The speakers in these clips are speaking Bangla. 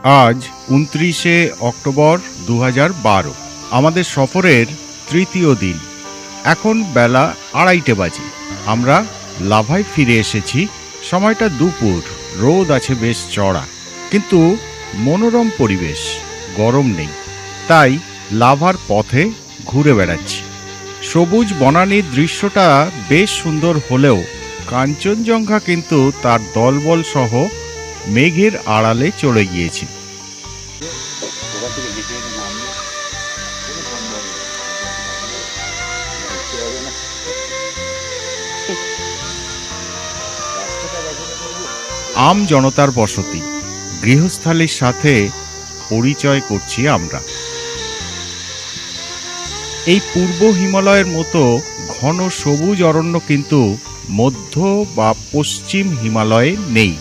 আজ ২৯শে অক্টোবর ২০১২। আমাদের সফরের তৃতীয় দিন। এখন বেলা ২:৩০ বাজে। আমরা লাভায় ফিরে এসেছি। সময়টা দুপুর, রোদ আছে বেশ চড়া, কিন্তু মনোরম পরিবেশ, গরম নেই। তাই লাভার পথে ঘুরে বেড়াচ্ছি। সবুজ বনানীর দৃশ্যটা বেশ সুন্দর হলেও কাঞ্চনজঙ্ঘা কিন্তু তার দলবল সহ মেঘের আড়ালে চলে গিয়েছে। আম জনতার বসতি, গৃহস্থালির সাথে পরিচয় করছি আমরা। এই পূর্ব হিমালয়ের মতো ঘন সবুজ অরণ্য কিন্তু মধ্য বা পশ্চিম হিমালয়ে নেই।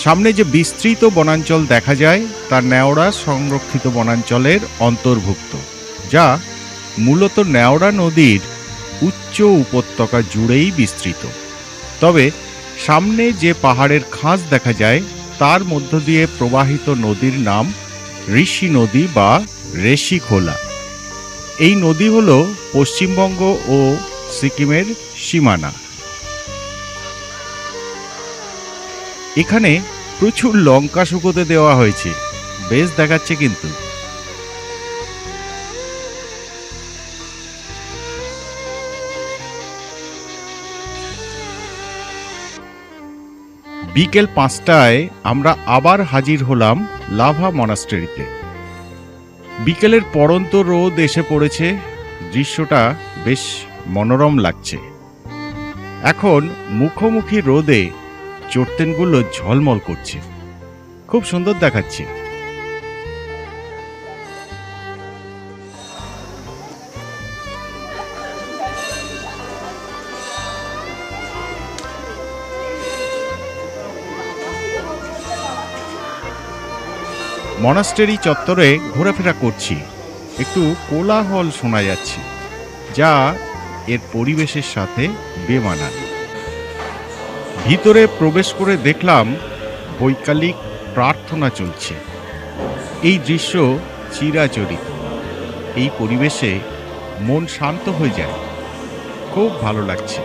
সামনে যে বিস্তৃত বনাঞ্চল দেখা যায় তা নেওড়া সংরক্ষিত বনাঞ্চলের অন্তর্ভুক্ত, যা মূলত নেওড়া নদীর উচ্চ উপত্যকা জুড়েই বিস্তৃত। তবে সামনে যে পাহাড়ের খাঁজ দেখা যায় তার মধ্য দিয়ে প্রবাহিত নদীর নাম ঋষি নদী বা রেশিখোলা। এই নদী হল পশ্চিমবঙ্গ ও সিকিমের সীমানা। এখানে প্রচুর লঙ্কা শুকোতে দেওয়া হয়েছে, বেশ দেখাচ্ছে কিন্তু। বিকেল ৫টায় আমরা আবার হাজির হলাম লাভা মনাস্টারিতে। বিকেলের পড়ন্ত রোদ এসে পড়েছে, দৃশ্যটা বেশ মনোরম লাগছে। এখন মুখোমুখি রোদে চড়তেনগুলো ঝলমল করছে, খুব সুন্দর দেখাচ্ছে। মনাস্টারি চত্বরে ঘোরাফেরা করছি, একটু কোলাহল শোনা যাচ্ছে, যা এর পরিবেশের সাথে বেমানান। ভিতরে প্রবেশ করে দেখলাম বৈকালিক প্রার্থনা চলছে। এই দৃশ্য চিরাচরিত। এই পরিবেশে মন শান্ত হয়ে যায়, খুব ভালো লাগছে।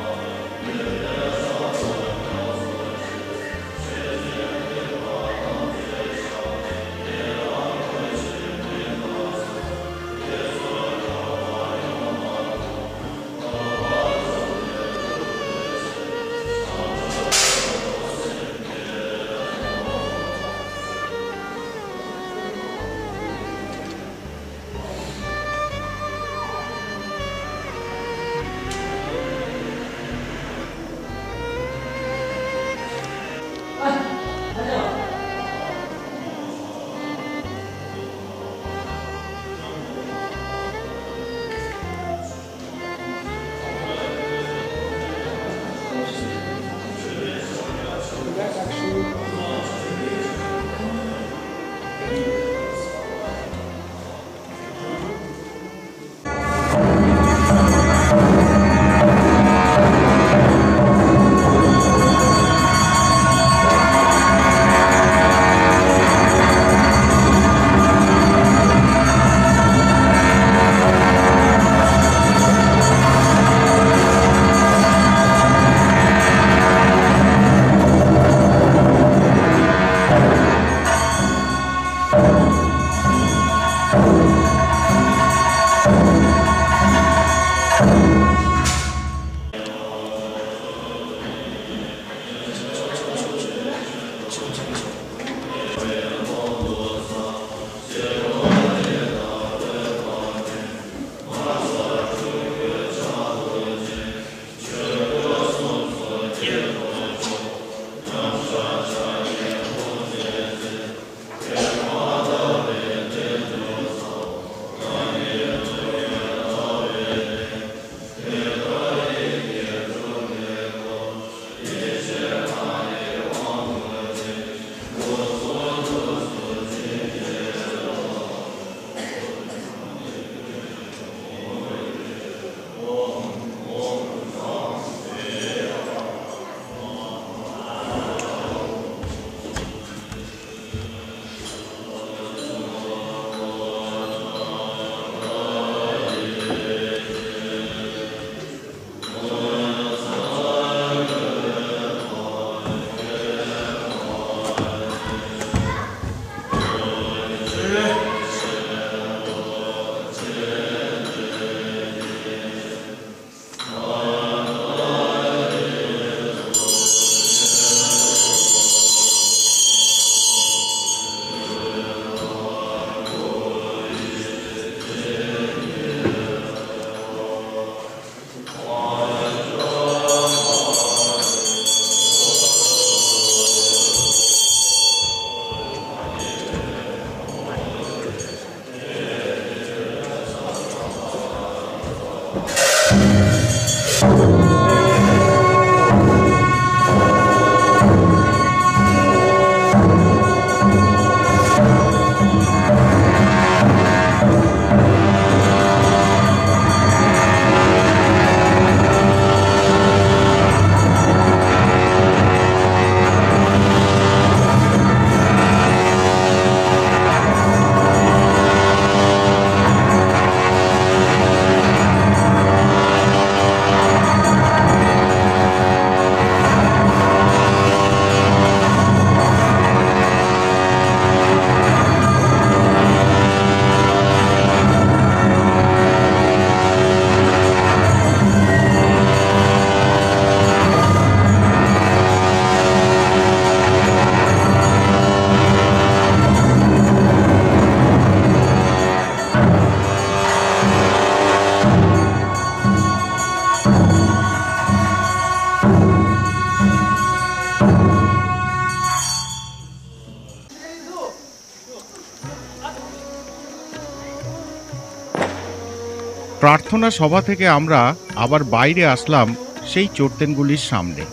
প্রার্থনা সভা থেকে আমরা আবার বাইরে আসলাম সেই চোরতেনগুলির সামনে।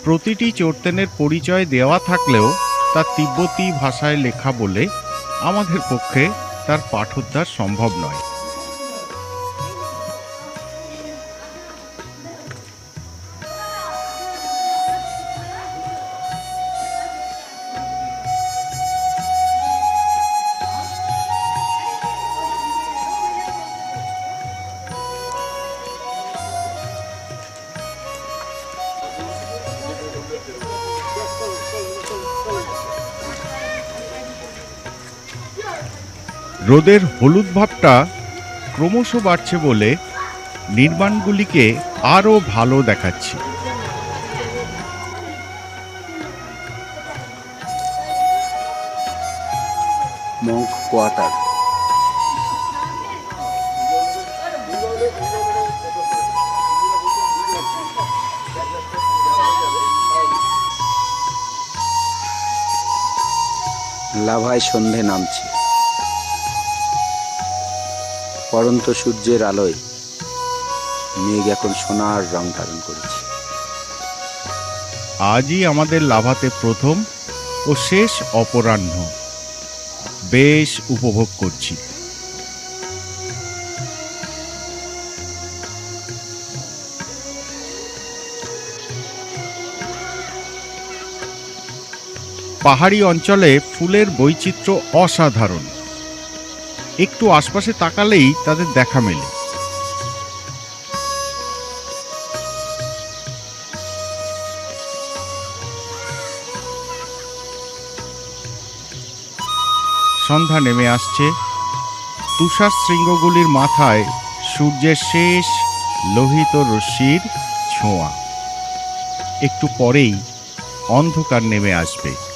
প্রতিটি চোরতেনের পরিচয় দেওয়া থাকলেও তা তিব্বতী ভাষায় লেখা বলে আমাদের পক্ষে তার পাঠোদ্ধার সম্ভব নয়। রোদের হলুদ ভাবটা ক্রমশ বাড়ছে বলে নির্মাণগুলিকে আরো ভালো দেখাচ্ছে। Monk quarter. লাভায় সন্ধে নামছে। পড়ন্ত সূর্যের আলোয় মেঘ এখন সোনার রং ধারণ করেছে। আজই আমাদের লাভাতে প্রথম ও শেষ অপরাহ্ন। বেশ উপভোগ করছি। পাহাড়ি অঞ্চলে ফুলের বৈচিত্র্য অসাধারণ। একটু আশপাশে তাকালেই তাদের দেখা মেলে। সন্ধ্যা নেমে আসছে। তুষার শৃঙ্গগুলির মাথায় সূর্যের শেষ লোহিত রশ্মির ছোঁয়া। একটু পরেই অন্ধকার নেমে আসবে।